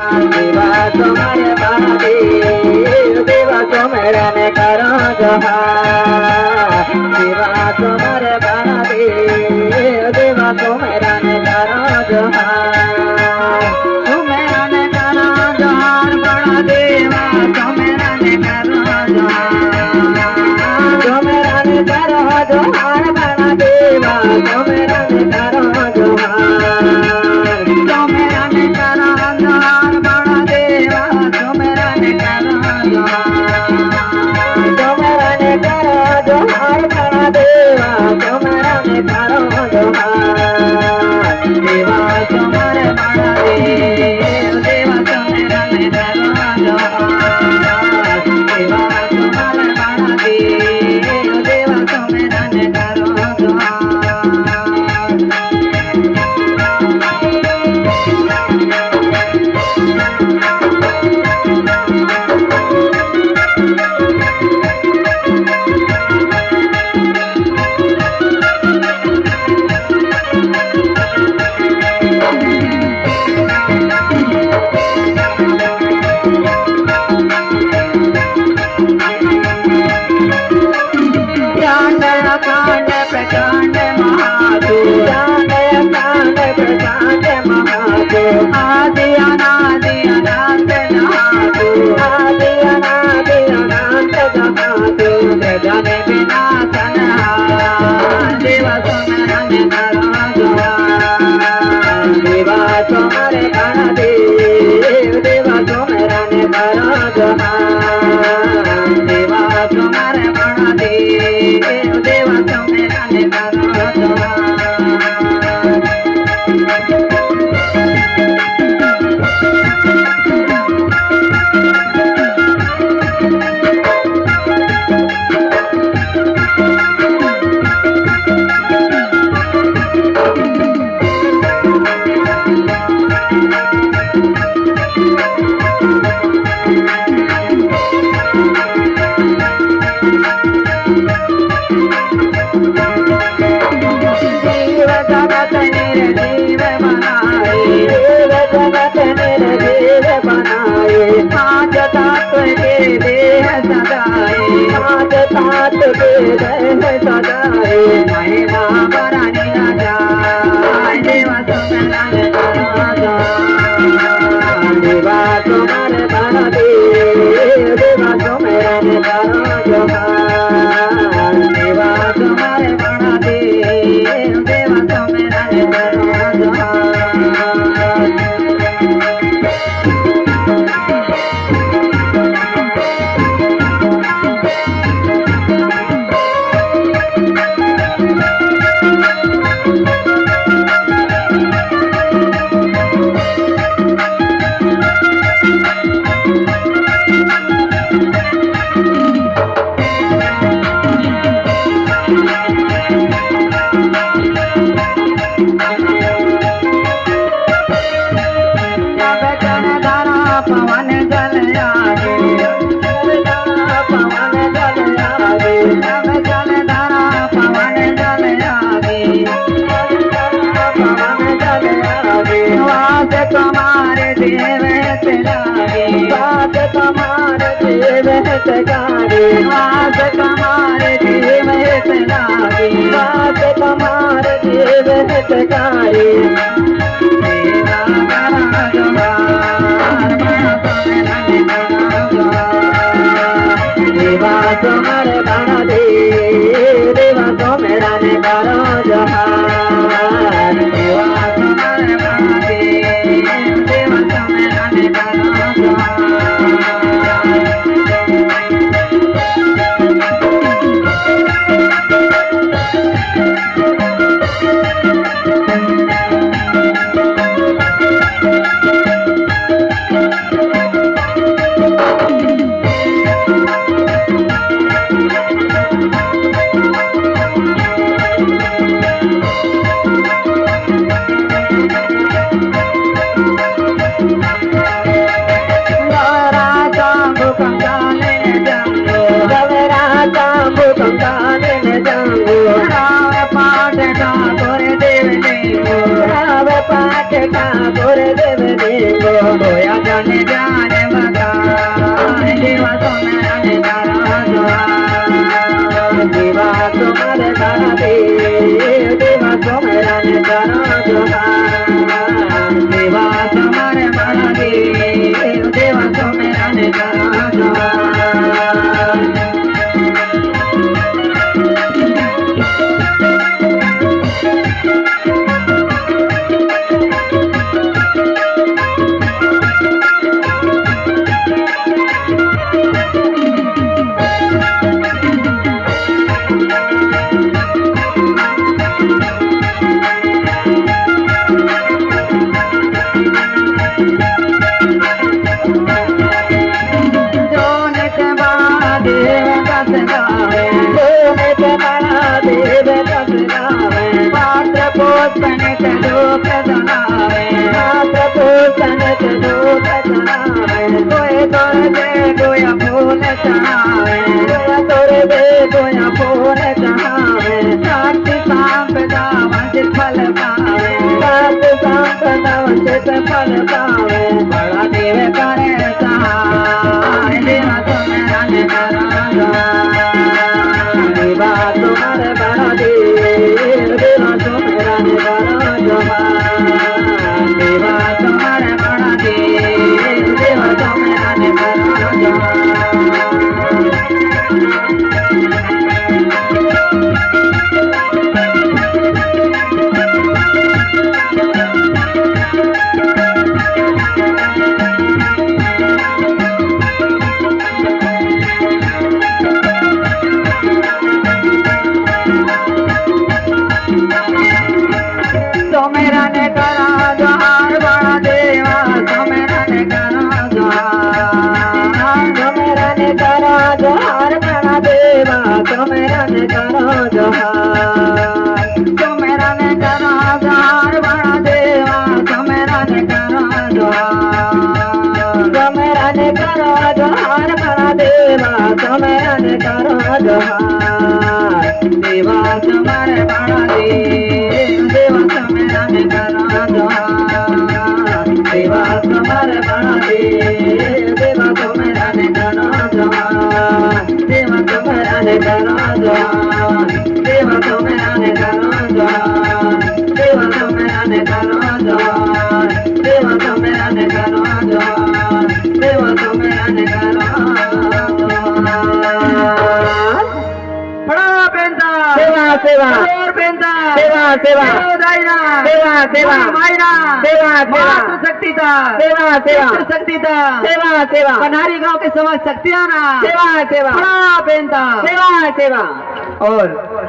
देवा तुम्हारे महादेव देवा सुमिरन करो जोहार देवा तुम्हारे महादेव देवा सुमिरन करो जोहार सुमिरन करो जोहार बड़ा देवा सुमिरन करो जोहार सुमिरन करो जोहार बड़ा देवा सुमिरन करो जोहार सुमिरन करो जोहार बड़ा देवा सुमिरन करो जोहार सुमिरन करो जोहार बड़ा देवा सुमिरन करो जोहार देवा तुम्हारे बड़ा देव देवा सुमिरन करो जोहार देवा तुम्हारे बड़ा देव देवा सुमिरन करो प्रकांड महादेव कांड प्रकांड महादेव आदि अनादि अनंत महादेव आदि अनादि अनंत महादेव जने विनाशन देवा सुमिरन करो जोहार देवा तुम्हारे गणदेव देवा सुमिरन करो जोहार देवा तुम्हारे गणदेव देवा सुमिरन करो जोहार निर्जीव बनाए पांच तत्व के देह सदाए पांच तत्व के देह सदाए महिमा बड़ा निराजाय देवा सुमिरन करो जोहार देवा तुम्हारे बड़ा देव देवा सुमिरन करो जोहार देवा तुम्हारे बड़ा देव देवा सुमिरन करो जोहार पवन जल आगे पवन जल आगे नव जल धारा पवन जल आगे पवन जल आगे वास तुम्हारे देव से लागे वास तुम्हारे देव से गागे वास तुम्हारे देव से लागे वास तुम्हारे देव से गागे देवा करो जोहार देवा तुम्हारे बड़ा देव देवा सुमिरन करो जोहार देवा तुम्हारे बड़ा देव देवा सुमिरन करो जोहार पाठ ठाकुर देव देखो होया जाने जाने बता देवा तुम्हारा ने करा जोहार देवा तुम्हारे बड़ा देवा तुम्हारा ने करा जोहार देवा तुम्हारे बड़ा देवा तुम्हारा ने करा जोहार फल पावे बड़ा देव करे सहाय देवा तुम्हारा ने करा देवा तुम्हारे बड़ा देवा तुम्हारा ने करा जोहार देवा तुम्हारे बड़ा देवा तुम्हारा ने करा जोहार मेरा ने करा जोहार बड़ा देवा मेरा ने करा जोहार मेरा ने करा जोहार बड़ा देवा मेरा ने करा जोहार मेरा ने करा जोहार बड़ा देवा मेरा ने करा जोहार मेरा ने करा जोहार बड़ा देवा मेरा ने करा जोहार देवा तुम्हारे बड़ा देवा मेरा ने करा जोहार देवा तुम्हारे बड़ा देवा तुम्हारा ने करा जोहार देवा तुम्हारा ने करा जोहार देवा तुम्हारा ने करा जोहार देवा तुम्हारा ने करा जोहार देवा तुम्हारा ने करा जोहार देवा तुम्हारा ने करा बड़ा बेंदा सेवा सेवा बेंदा सेवा सेवा दायरा सेवा सेवा मायरा सेवा सेवा शक्ति था सेवा सेवा शक्ति था सेवा सेवा कन्हारी गांव के समाज शक्तियां ना सेवा सेवा बड़ा बेंदा सेवा सेवा और